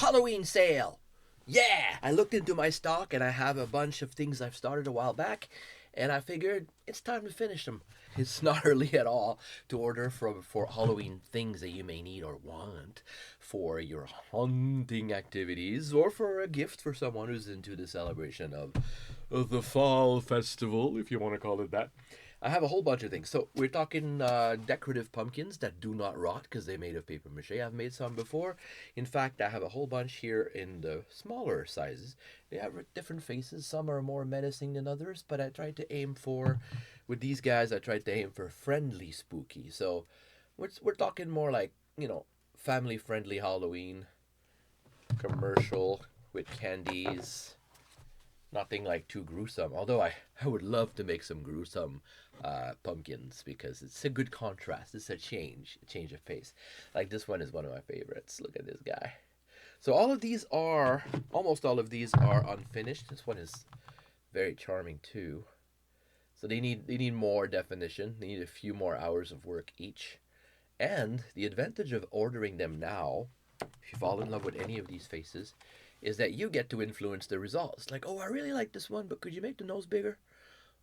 Halloween sale. Yeah, I looked into my stock and I have a bunch of things I've started a while back, and I figured it's time to finish them. It's not early at all to order for Halloween things that you may need or want for your hunting activities or for a gift for someone who's into the celebration of the fall festival, if you want to call it that. I have a whole bunch of things. So we're talking decorative pumpkins that do not rot because they're made of paper mache. I've made some before. In fact, I have a whole bunch here in the smaller sizes. They have different faces. Some are more menacing than others, but I tried to aim for, with these guys, I tried to aim for friendly spooky. So we're talking more like, family friendly Halloween, commercial with candies. Nothing like too gruesome. Although I would love to make some gruesome pumpkins because it's a good contrast. It's a change of pace. Like this one is one of my favorites. Look at this guy. So almost all of these are unfinished. This one is very charming too. So they need more definition. They need a few more hours of work each. And the advantage of ordering them now, if you fall in love with any of these faces, is that you get to influence the results. Like, oh, I really like this one, but could you make the nose bigger?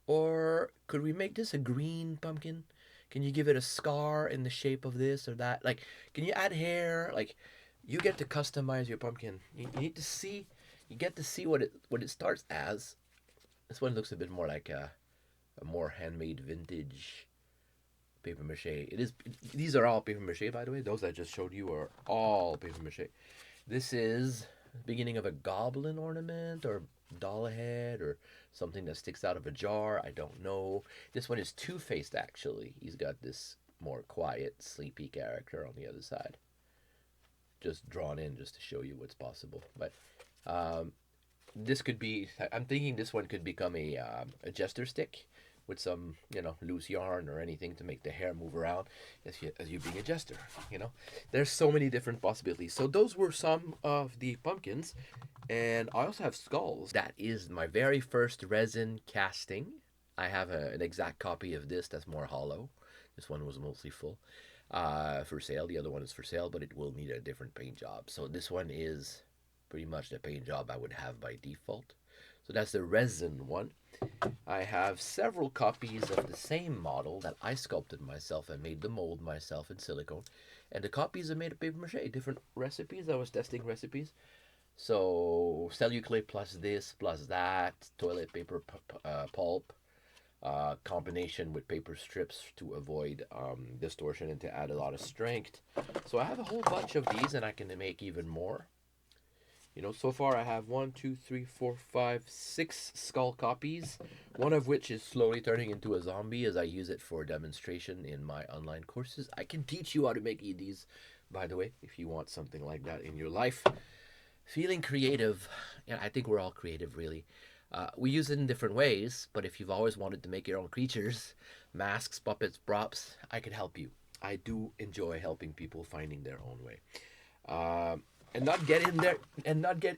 Or could we make this a green pumpkin? Can you give it a scar in the shape of this or that? Like, can you add hair? Like, you get to customize your pumpkin. You need to see, you get to see what it starts as. This one looks a bit more like a more handmade vintage paper mache. It is. These are all paper mache, by the way. Those I just showed you are all paper mache. This is the beginning of a goblin ornament or doll head or something that sticks out of a jar. I don't know. This one is two-faced actually. He's got this more quiet, sleepy character on the other side. Just drawn in just to show you what's possible. But um, this could be. I'm thinking this one could become a jester stick with some loose yarn or anything to make the hair move around as you being a jester. There's so many different possibilities. So those were some of the pumpkins, and I also have skulls. That is my very first resin casting. I have an exact copy of this that's more hollow. This one was mostly full for sale. The other one is for sale, but it will need a different paint job. So this one is pretty much the paint job I would have by default. So that's the resin one. I have several copies of the same model that I sculpted myself and made the mold myself in silicone. And the copies are made of paper mache, different recipes. I was testing recipes. So celluclay plus this plus that, toilet paper pulp, combination with paper strips to avoid distortion and to add a lot of strength. So I have a whole bunch of these and I can make even more. So far I have 1, 2, 3, 4, 5, 6 skull copies, one of which is slowly turning into a zombie as I use it for demonstration in my online courses. I can teach you how to make EDs, by the way, if you want something like that in your life. Feeling creative, yeah, I think we're all creative, really. We use it in different ways, but if you've always wanted to make your own creatures, masks, puppets, props, I can help you. I do enjoy helping people finding their own way. And not get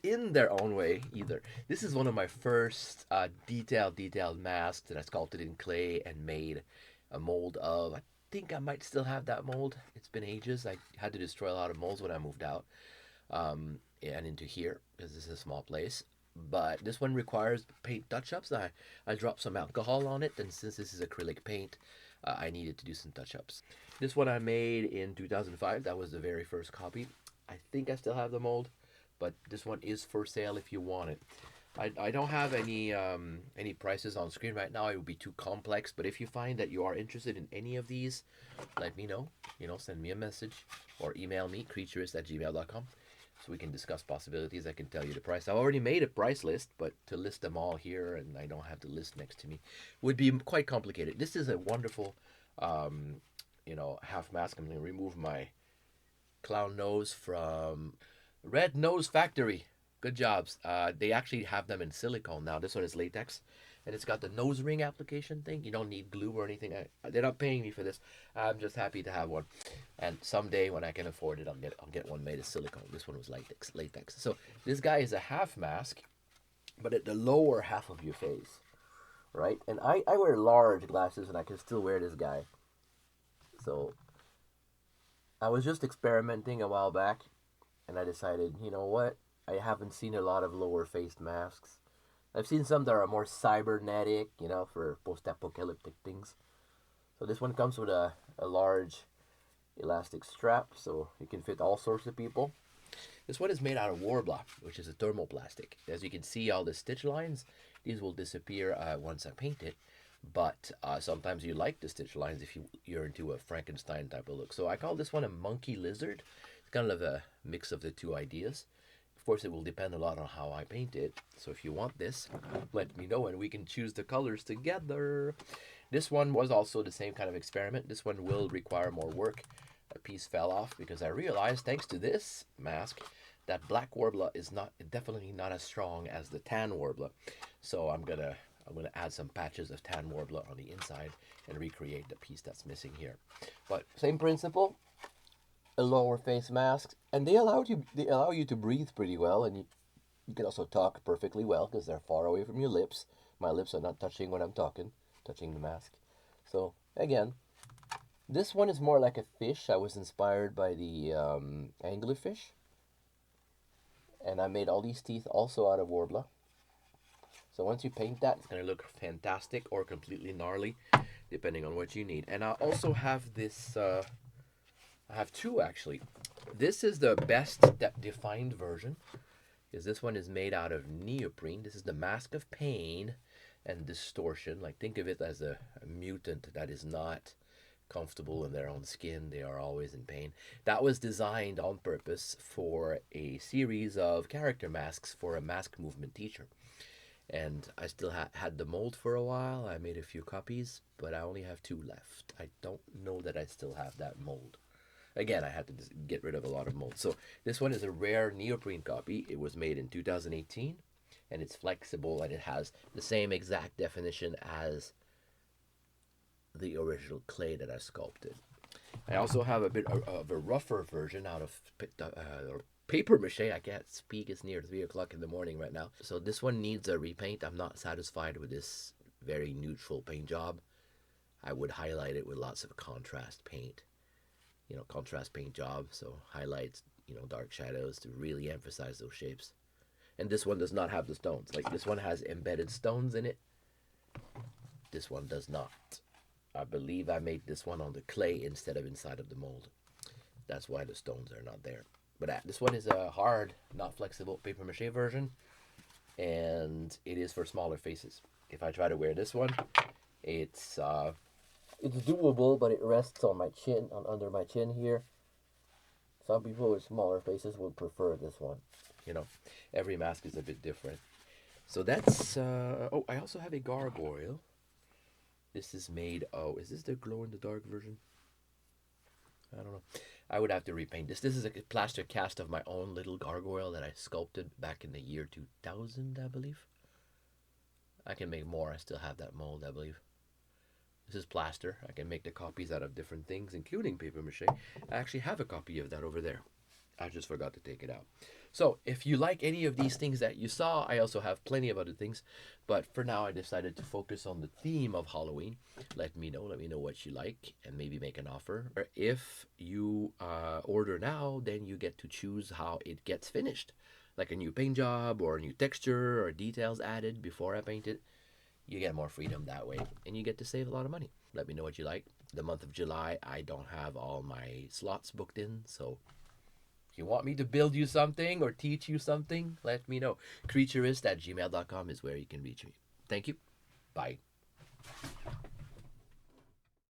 in their own way either. This is one of my first detailed masks that I sculpted in clay and made a mold of. I think I might still have that mold. It's been ages. I had to destroy a lot of molds when I moved out and into here because this is a small place. But this one requires paint touch-ups. I dropped some alcohol on it, and since this is acrylic paint, I needed to do some touch-ups. This one I made in 2005. That was the very first copy. I think I still have the mold, but this one is for sale if you want it. I don't have any prices on screen right now. It would be too complex, but if you find that you are interested in any of these, let me know. Send me a message or email me, creaturist@gmail.com, so we can discuss possibilities. I can tell you the price. I've already made a price list, but to list them all here, and I don't have the list next to me, would be quite complicated. This is a wonderful, half mask. I'm going to remove my clown nose from Red Nose Factory. Good jobs. They actually have them in silicone now. This one is latex, and it's got the nose ring application thing. You don't need glue or anything. They're not paying me for this. I'm just happy to have one, and someday when I can afford it, I'll get one made of silicone. This one was latex. So this guy is a half mask, but at the lower half of your face, right? And I wear large glasses, and I can still wear this guy. So I was just experimenting a while back, and I decided, you know what? I haven't seen a lot of lower faced masks. I've seen some that are more cybernetic, you know, for post-apocalyptic things. So this one comes with a large elastic strap, so it can fit all sorts of people. This one is made out of Worbla, which is a thermoplastic. As you can see, all the stitch lines, these will disappear once I paint it. But sometimes you like the stitch lines if you're into a Frankenstein type of look. So I call this one a monkey lizard. It's kind of a mix of the two ideas. Of course, it will depend a lot on how I paint it. So if you want this, let me know and we can choose the colors together. This one was also the same kind of experiment. This one will require more work. A piece fell off because I realized, thanks to this mask, that black Worbla is definitely not as strong as the tan Worbla. So I'm gonna add some patches of tan Worbla on the inside and recreate the piece that's missing here. But same principle, a lower face mask, and they allow you to breathe pretty well, and you can also talk perfectly well because they're far away from your lips. My lips are not touching when I'm talking, touching the mask. So again, this one is more like a fish. I was inspired by the anglerfish, and I made all these teeth also out of Worbla. So once you paint that, it's going to look fantastic or completely gnarly, depending on what you need. And I also have this, I have two actually. This is the best defined version, because this one is made out of neoprene. This is the Mask of Pain and Distortion. Like, think of it as a mutant that is not comfortable in their own skin. They are always in pain. That was designed on purpose for a series of character masks for a mask movement teacher. And I still had the mold for a while. I made a few copies, but I only have two left. I don't know that I still have that mold. Again, I had to get rid of a lot of molds. So this one is a rare neoprene copy. It was made in 2018, and it's flexible, and it has the same exact definition as the original clay that I sculpted. I also have a bit of a rougher version out of paper mache. I can't speak. It's near 3 o'clock in the morning right now. So this one needs a repaint. I'm not satisfied with this very neutral paint job. I would highlight it with lots of contrast paint. You know, contrast paint job. So highlights, you know, dark shadows to really emphasize those shapes. And this one does not have the stones. Like, this one has embedded stones in it. This one does not. I believe I made this one on the clay instead of inside of the mold. That's why the stones are not there. But this one is a hard, not flexible paper mache version, and it is for smaller faces. If I try to wear this one, it's doable, but it rests on my chin, under my chin here. Some people with smaller faces would prefer this one. You know, every mask is a bit different. So that's oh, I also have a gargoyle. This is made, oh, is this the glow-in-the-dark version? I don't know. I would have to repaint this. This is a plaster cast of my own little gargoyle that I sculpted back in the year 2000, I believe. I can make more. I still have that mold, I believe. This is plaster. I can make the copies out of different things, including paper mache. I actually have a copy of that over there. I just forgot to take it out. So if you like any of these things that you saw, I also have plenty of other things. But for now, I decided to focus on the theme of Halloween. Let me know what you like, and maybe make an offer. Or if you order now, then you get to choose how it gets finished. Like a new paint job, or a new texture, or details added before I paint it. You get more freedom that way, and you get to save a lot of money. Let me know what you like. The month of July, I don't have all my slots booked in, so if you want me to build you something or teach you something, let me know. Creaturist@gmail.com is where you can reach me. Thank you. Bye.